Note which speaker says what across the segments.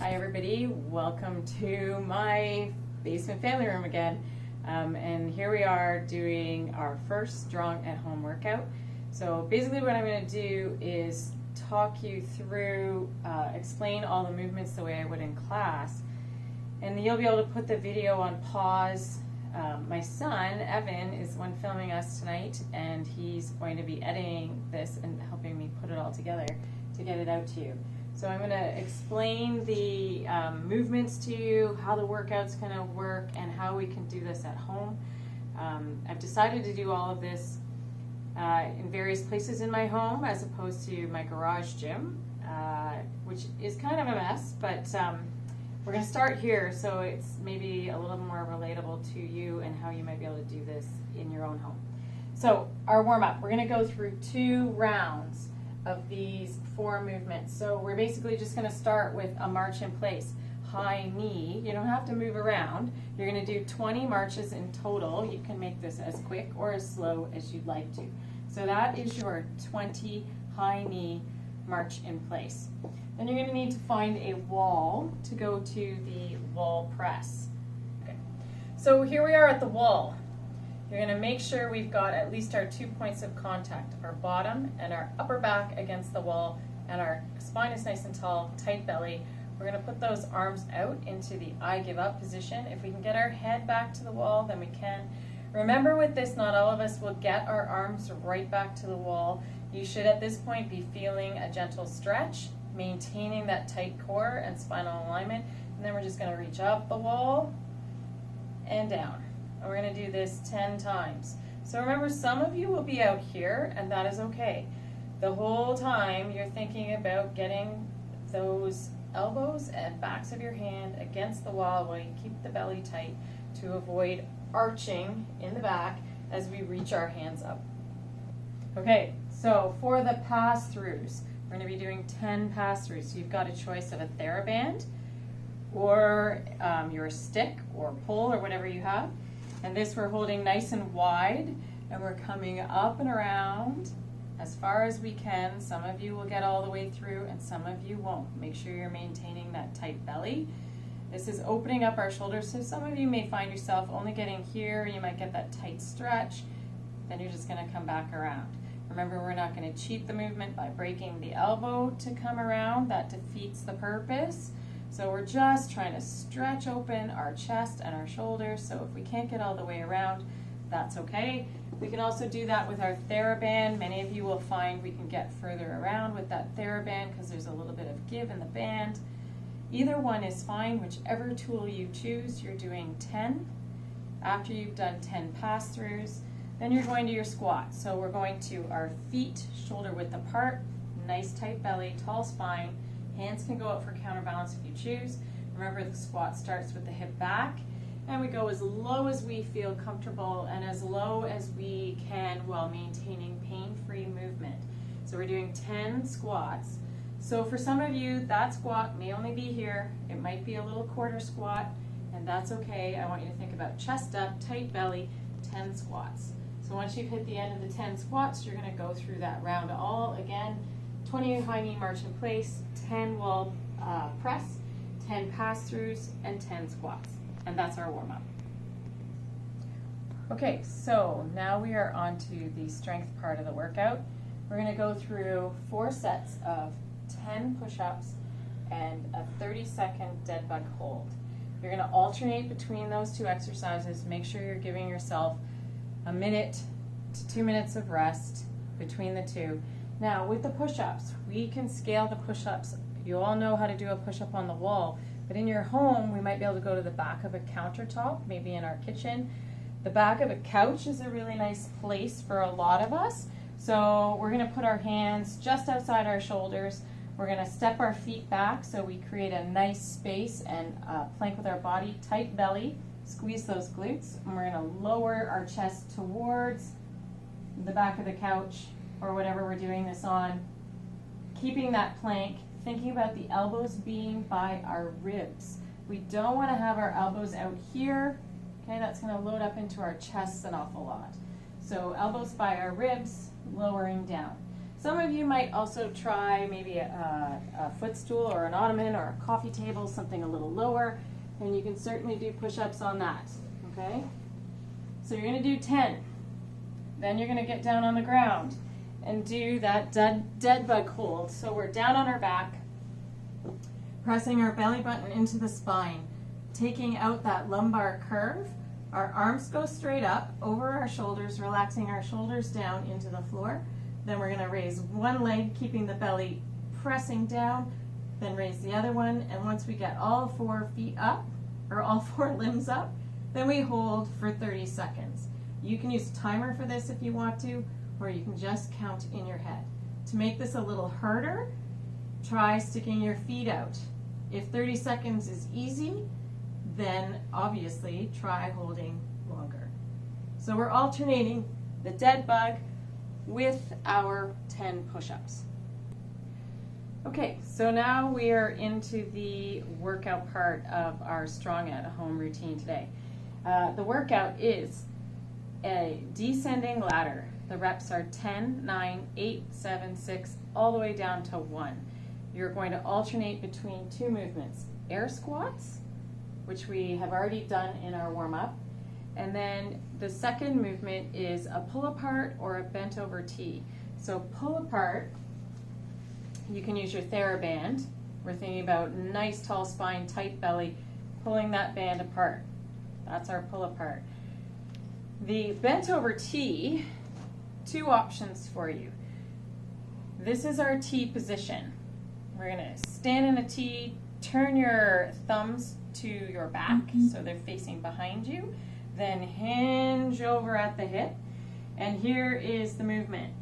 Speaker 1: Hi everybody, welcome to my basement family room again. And here we are doing our first Strong at Home workout. So basically what I'm going to do is talk you through, explain all the movements the way I would in class. And you'll be able to put the video on pause. My son, Evan, is the one filming us tonight, and he's going to be editing this and helping me put it all together to get it out to you. So I'm going to explain the movements to you, how the workout's going to work, and how we can do this at home. I've decided to do all of this in various places in my home as opposed to my garage gym, which is kind of a mess, but we're going to start here so it's maybe a little more relatable to you and how you might be able to do this in your own home. So our warm-up, we're going to go through 2 rounds of these 4 movements. So we're basically just going to start with a march in place. High knee, you don't have to move around. You're going to do 20 marches in total. You can make this as quick or as slow as you'd like to. So that is your 20 high knee march in place. Then you're going to need to find a wall to go to the wall press. Okay. So here we are at the wall. You're going to make sure we've got at least our 2 points of contact, our bottom and our upper back against the wall, and our spine is nice and tall, tight belly. We're going to put those arms out into the I give up position. If we can get our head back to the wall, then we can. Remember with this, not all of us will get our arms right back to the wall. You should at this point be feeling a gentle stretch, maintaining that tight core and spinal alignment, and then we're just going to reach up the wall and down. And we're going to do this 10 times. So remember, some of you will be out here, and that is okay. The whole time you're thinking about getting those elbows and backs of your hand against the wall while you keep the belly tight to avoid arching in the back as we reach our hands up. Okay, so for the pass-throughs, we're going to be doing 10 pass-throughs. So you've got a choice of a Theraband or your stick or pole or whatever you have. And this we're holding nice and wide, and we're coming up and around as far as we can. Some of you will get all the way through and some of you won't. Make sure you're maintaining that tight belly. This is opening up our shoulders, so some of you may find yourself only getting here. You might get that tight stretch, then you're just going to come back around. Remember, we're not going to cheat the movement by breaking the elbow to come around. That defeats the purpose. So we're just trying to stretch open our chest and our shoulders. So if we can't get all the way around, that's okay. We can also do that with our Theraband. Many of you will find we can get further around with that Theraband because there's a little bit of give in the band. Either one is fine, whichever tool you choose. You're doing 10. After you've done 10 pass-throughs, then you're going to your squat. So we're going to our feet shoulder width apart, nice tight belly, tall spine. Hands can go up for counterbalance if you choose. Remember, the squat starts with the hip back, and we go as low as we feel comfortable and as low as we can while maintaining pain-free movement. So we're doing 10 squats. So for some of you, that squat may only be here. It might be a little quarter squat, and that's okay. I want you to think about chest up, tight belly, 10 squats. So once you've hit the end of the 10 squats, you're going to go through that round all again. 20 high knee march in place, 10 wall press, 10 pass-throughs, and 10 squats. And that's our warm-up. Okay, so now we are on to the strength part of the workout. We're going to go through 4 sets of 10 push-ups and a 30-second dead bug hold. You're going to alternate between those 2 exercises. Make sure you're giving yourself a minute to 2 minutes of rest between the 2. Now, with the push-ups, we can scale the push-ups. You all know how to do a push-up on the wall, but in your home, we might be able to go to the back of a countertop, maybe in our kitchen. The back of a couch is a really nice place for a lot of us. So we're going to put our hands just outside our shoulders. We're going to step our feet back so we create a nice space and plank with our body, tight belly, squeeze those glutes, and we're going to lower our chest towards the back of the couch or whatever we're doing this on, keeping that plank, thinking about the elbows being by our ribs. We don't want to have our elbows out here. Okay, that's going to load up into our chests an awful lot. So elbows by our ribs, lowering down. Some of you might also try maybe a footstool or an ottoman or a coffee table, something a little lower, and you can certainly do push-ups on that, okay? So you're gonna do 10. Then you're gonna get down on the ground and do that dead bug hold. So we're down on our back, pressing our belly button into the spine, taking out that lumbar curve. Our arms go straight up over our shoulders, relaxing our shoulders down into the floor. Then we're gonna raise one leg, keeping the belly pressing down, then raise the other one, and once we get all 4 feet up, or all 4 limbs up, then we hold for 30 seconds. You can use a timer for this if you want to, or you can just count in your head. To make this a little harder, try sticking your feet out. If 30 seconds is easy, then obviously try holding longer. So we're alternating the dead bug with our 10 push-ups. Okay, so now we are into the workout part of our Strong at Home routine today. The workout is a descending ladder. The reps are 10, 9, 8, 7, 6, all the way down to 1. You're going to alternate between 2 movements, air squats, which we have already done in our warm-up, and then the second movement is a pull apart or a bent over T. So pull apart, you can use your Theraband. We're thinking about nice tall spine, tight belly, pulling that band apart. That's our pull apart. The bent over T, 2 options for you. This is our T position. We're gonna stand in a T, turn your thumbs to your back so they're facing behind you, then hinge over at the hip, and here is the movement.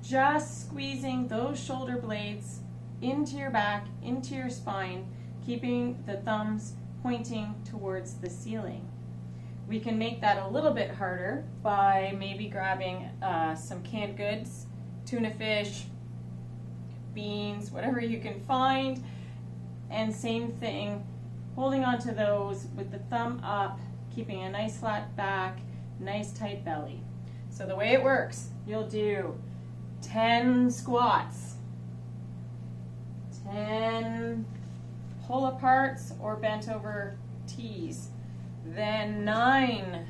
Speaker 1: Just squeezing those shoulder blades into your back, into your spine, keeping the thumbs pointing towards the ceiling. We can make that a little bit harder by maybe grabbing some canned goods, tuna fish, beans, whatever you can find, and same thing, holding on to those with the thumb up, keeping a nice flat back, nice tight belly. So the way it works, you'll do 10 squats, 10 pull aparts or bent over T's, then 9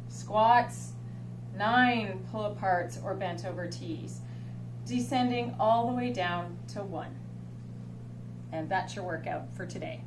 Speaker 1: squats, 9 pull aparts or bent over T's, descending all the way down to 1. And that's your workout for today.